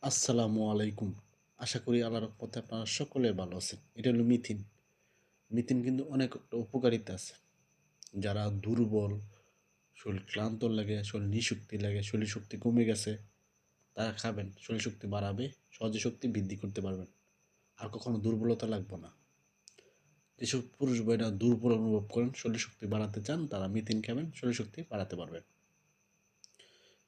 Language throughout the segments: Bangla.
আসসালামু আলাইকুম। আশা করি আল্লাহর রহমতে আপনারা সকলে ভালো আছেন। এটা হলো মিথিন। মিথিন কিন্তু অনেক উপকারিতা আছে। যারা দুর্বল, শরীর ক্লান্ত লাগে, শরীর নিঃশক্তি লাগে, শরীর শক্তি কমে গেছে, তারা খাবেন। শরীর শক্তি বাড়াবে, সহজে শক্তি বৃদ্ধি করতে পারবেন। আর কখনো দুর্বলতা লাগবে না। যেসব পুরুষ ভাইরা দুর্বল অনুভব করেন, শরীর শক্তি বাড়াতে চান, তারা মিথিন খাবেন, শরীর শক্তি বাড়াতে পারবেন।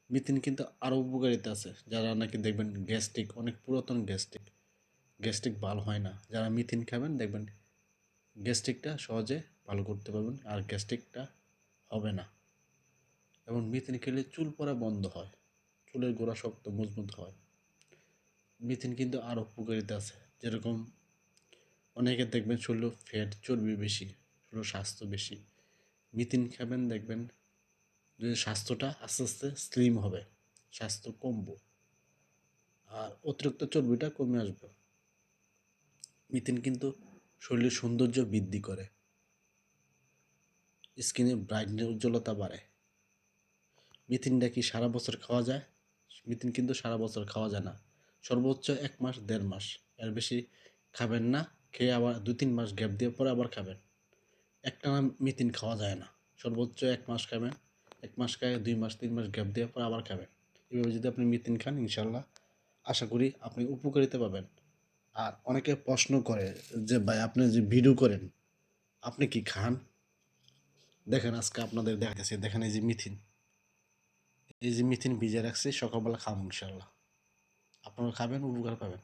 মিথিন কিন্তু আরও উপকারিতা আছে। যারা নাকি দেখবেন গ্যাস্ট্রিক, অনেক পুরাতন গ্যাস্ট্রিক, গ্যাস্ট্রিক ভালো হয় না, যারা মিথিন খাবেন দেখবেন গ্যাস্ট্রিকটা সহজে ভালো করতে পারবেন আর গ্যাস্ট্রিকটা হবে না। এবং মিথিন খেলে চুল পড়া বন্ধ হয়, চুলের গোড়া শক্ত মজবুত হয়। মিথিন কিন্তু আরও উপকারিতা আছে, যেরকম অনেকে দেখবেন শরীরে ফ্যাট চর্বি বেশি, শরীর স্বাস্থ্য বেশি, মিথিন খাবেন দেখবেন যে স্বাস্থ্যটা আস্তে আস্তে স্লিম হবে, স্বাস্থ্য কমবো আর অতিরিক্ত চর্বিটা কমে আসবে। মিথিন কিন্তু শরীরের সৌন্দর্য বৃদ্ধি করে, স্কিনের ব্রাইটনেস উজ্জ্বলতা বাড়ে। মিথিনটা কি সারা বছর খাওয়া যায়? মিথিন কিন্তু সারা বছর খাওয়া যায় না, সর্বোচ্চ 1 মাস 1.5 মাস, এর বেশি খাবেন না। খেয়ে আবার 2-3 মাস গ্যাপ দিয়ে পরে আবার খাবেন। একটানা মিথিন খাওয়া যায় না, সর্বোচ্চ 1 মাস খাবেন, 1 মাস খায় 2 মাস 3 মাস গ্যাপ দিয়ে পরে আবার খাবেন। এভাবে যদি আপনি মিথিন খান, ইনশাল্লাহ আশা করি আপনি উপকারিতা পাবেন। আর অনেকে প্রশ্ন করে যে ভাই আপনি যে ভিডিও করেন, আপনি কি খান? দেখেন আজকে আপনাদের দেখাচ্ছি, দেখেন এই যে মিথিন, এই যে মিথিন ভিজে রাখছি, সকালবেলা খাবো ইনশাল্লাহ। আপনারা খাবেন, উপকার পাবেন।